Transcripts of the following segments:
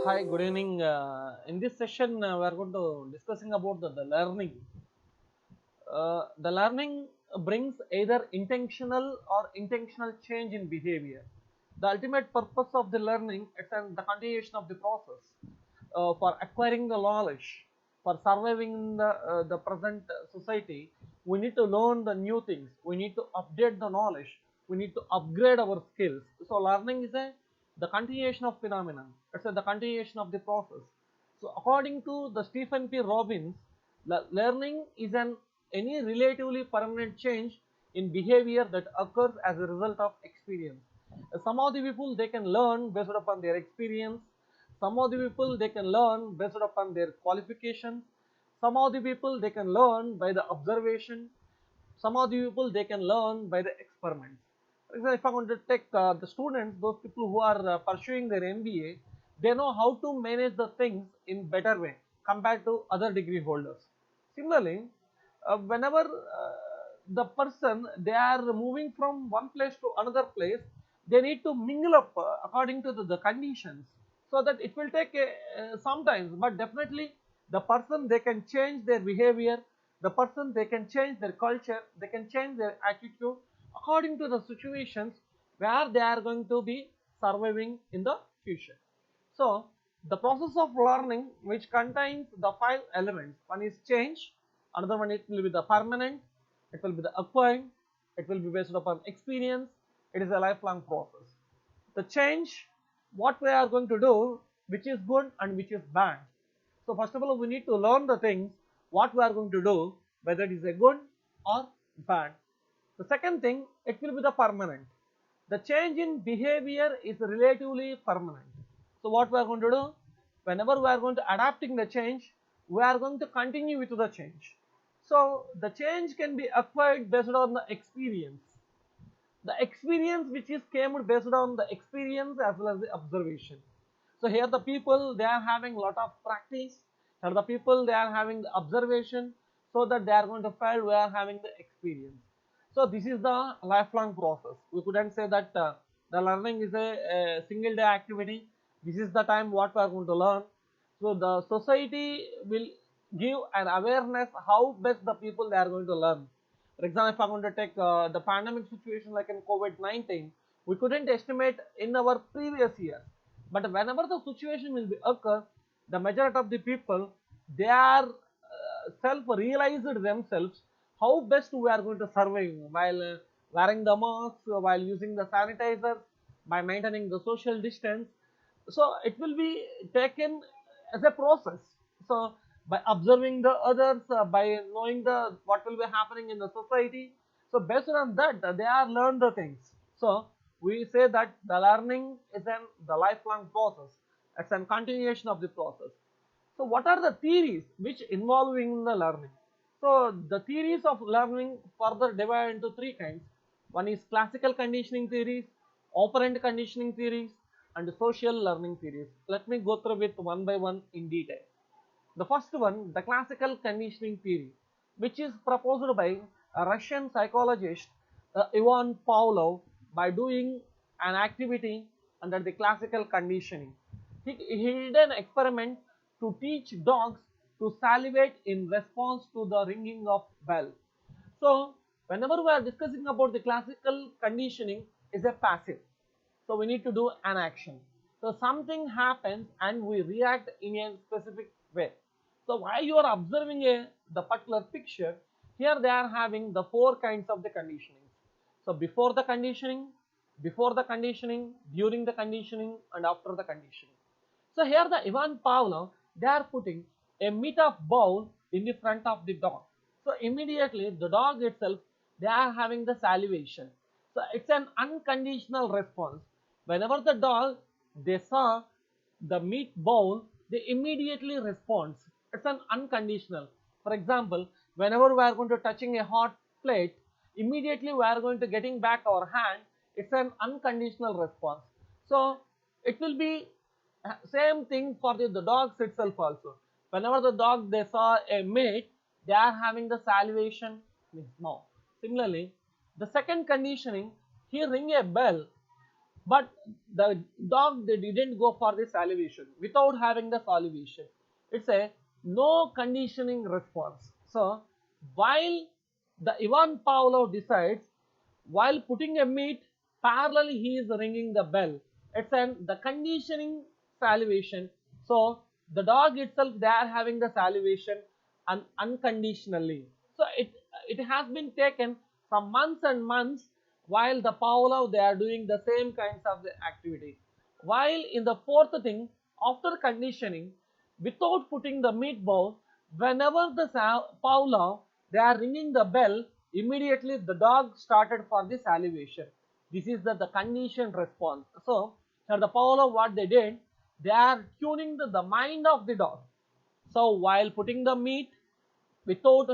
Hi, good evening. In this session, we are going to discussing about the learning. The learning brings either intentional or intentional change in behavior. The ultimate purpose of the learning is the continuation of the process for acquiring the knowledge, for surviving in the present society. We need to learn the new things. We need to update the knowledge. We need to upgrade our skills. So learning is the continuation of phenomenon. It's the continuation of the process. So according to the Stephen P. Robbins, learning is an any relatively permanent change in behavior that occurs as a result of experience. Some of the people they can learn based upon their experience. Some of the people they can learn based upon their qualifications. Some of the people they can learn by the observation. Some of the people they can learn by the experiments. For example, if I want to take the students, those people who are pursuing their MBA, they know how to manage the things in better way compared to other degree holders. Similarly, whenever the person they are moving from one place to another place, they need to mingle up according to the conditions, so that it will take sometimes, but definitely the person they can change their behavior, the person they can change their culture, they can change their attitude according to the situations where they are going to be surviving in the future. So the process of learning, which contains the five elements, one is change, another one it will be the permanent, it will be the acquiring, it will be based upon experience, it is a lifelong process. The change, what we are going to do, which is good and which is bad. So first of all, we need to learn the things, what we are going to do, whether it is a good or bad. The second thing, it will be the permanent. The change in behavior is relatively permanent. So what we are going to do, whenever we are going to adapting the change, we are going to continue with the change. So the change can be acquired based on the experience. The experience which is came based on the experience as well as the observation. So here the people they are having lot of practice, here the people they are having the observation, so that they are going to fail, we are having the experience. So this is the lifelong process. We couldn't say that the learning is a single day activity. This is the time what we are going to learn. So the society will give an awareness how best the people they are going to learn. For example, if I want to take the pandemic situation like in COVID-19, we couldn't estimate in our previous year. But whenever the situation will be occur, the majority of the people they are self-realized themselves how best we are going to survive while wearing the mask, while using the sanitizer, by maintaining the social distance. So it will be taken as a process. So by observing the others, by knowing the what will be happening in the society, so based on that they are learned the things. So we say that the learning is the lifelong process. It's a continuation of the process. So what are the theories which involving the learning? So the theories of learning further divide into three kinds. One is classical conditioning theories, operant conditioning theories, and social learning theories. Let me go through with one by one in detail. The first one, the classical conditioning theory, which is proposed by a Russian psychologist Ivan Pavlov by doing an activity under the classical conditioning. He did an experiment to teach dogs to salivate in response to the ringing of bell. So whenever we are discussing about the classical conditioning is a passive. So we need to do an action. So something happens and we react in a specific way. So while you are observing the particular picture, here they are having the four kinds of the conditioning. So before the conditioning, during the conditioning, and after the conditioning. So here the Ivan Pavlov, they are putting a meat of bowl in the front of the dog. So immediately the dog itself, they are having the salivation. So it's an unconditional response. Whenever the dog, they saw the meat bowl, they immediately responds. It's an unconditional. For example, whenever we are going to touching a hot plate, immediately we are going to getting back our hand. It's an unconditional response. So it will be same thing for the dogs itself also. Whenever the dog they saw a mate, they are having the salivation in his mouth. Similarly, the second conditioning, he ring a bell. but the dog, they didn't go for the salivation. Without having the salivation, it's a no conditioning response. So while the Ivan Pavlov decides, while putting a meat, parallelly he is ringing the bell. It's an the conditioning salivation. So the dog itself, they are having the salivation unconditionally. So it has been taken from months and months, while the Pavlov, they are doing the same kinds of the activity. While in the fourth thing, after conditioning, without putting the meat bowl, whenever the Pavlov, they are ringing the bell, immediately the dog started for the salivation. This is the conditioned response. So here the Pavlov, what they did, they are tuning the mind of the dog. So while putting the meat, without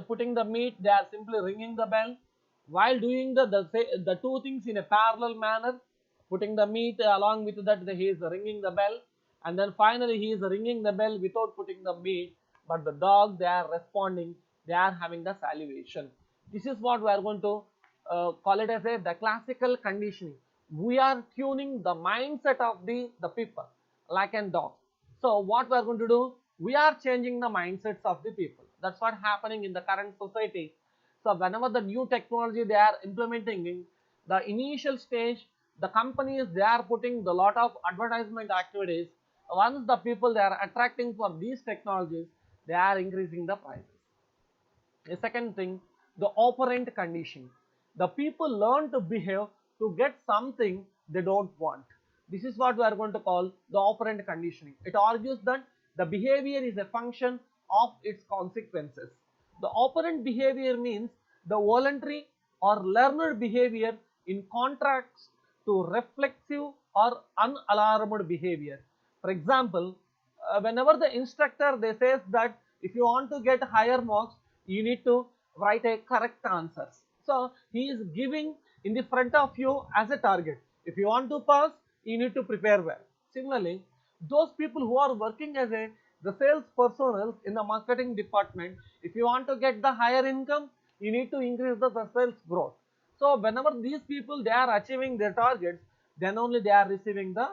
putting the meat, they are simply ringing the bell. While doing the two things in a parallel manner, putting the meat, along with that he is ringing the bell, and then finally he is ringing the bell without putting the meat, but the dog, they are responding, they are having the salivation. This is what we are going to call it as the classical conditioning. We are tuning the mindset of the people like a dog. So what we are going to do, we are changing the mindsets of the people. That's what happening in the current society. So whenever the new technology they are implementing in the initial stage, the companies, they are putting the lot of advertisement activities. Once the people, they are attracting for these technologies, they are increasing the prices. The second thing, the operant conditioning. The people learn to behave to get something they don't want. This is what we are going to call the operant conditioning. It argues that the behavior is a function of its consequences. The operant behavior means the voluntary or learned behavior in contrast to reflexive or unalarmed behavior. For example, whenever the instructor, they says that if you want to get higher marks, you need to write a correct answers. So he is giving in the front of you as a target. If you want to pass, you need to prepare well. Similarly, those people who are working as the sales personnel in the marketing department, if you want to get the higher income, you need to increase the sales growth. So whenever these people, they are achieving their targets, then only they are receiving the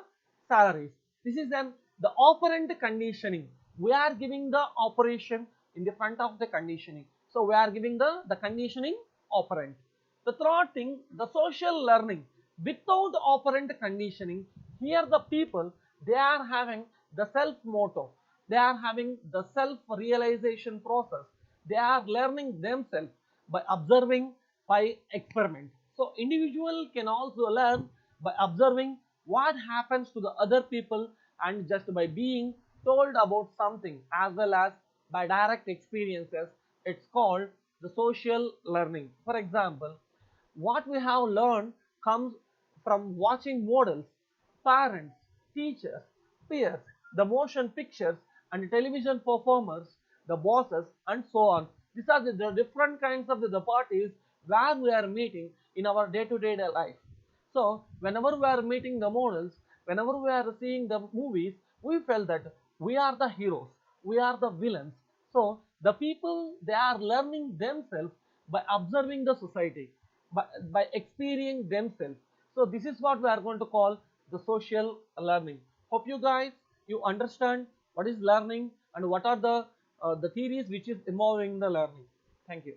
salaries. This is the operant conditioning. We are giving the operation in the front of the conditioning. So we are giving the conditioning operant. The third thing, the social learning. Without operant conditioning, here the people, they are having the self motto. They are having the self realization process. They are learning themselves by observing, by experiment. So individual can also learn by observing what happens to the other people, and just by being told about something, as well as by direct experiences. It's called the social learning. For example, what we have learned comes from watching models, parents, teachers, peers, the motion pictures and television performers, the bosses, and so on. These are the different kinds of the parties where we are meeting in our day-to-day life. So whenever we are meeting the models, whenever we are seeing the movies, we felt that we are the heroes, we are the villains. So the people, they are learning themselves by observing the society, by experiencing themselves. So this is what we are going to call the social learning. Hope you guys, you understand what is learning and what are the theories which is involving the learning. Thank you.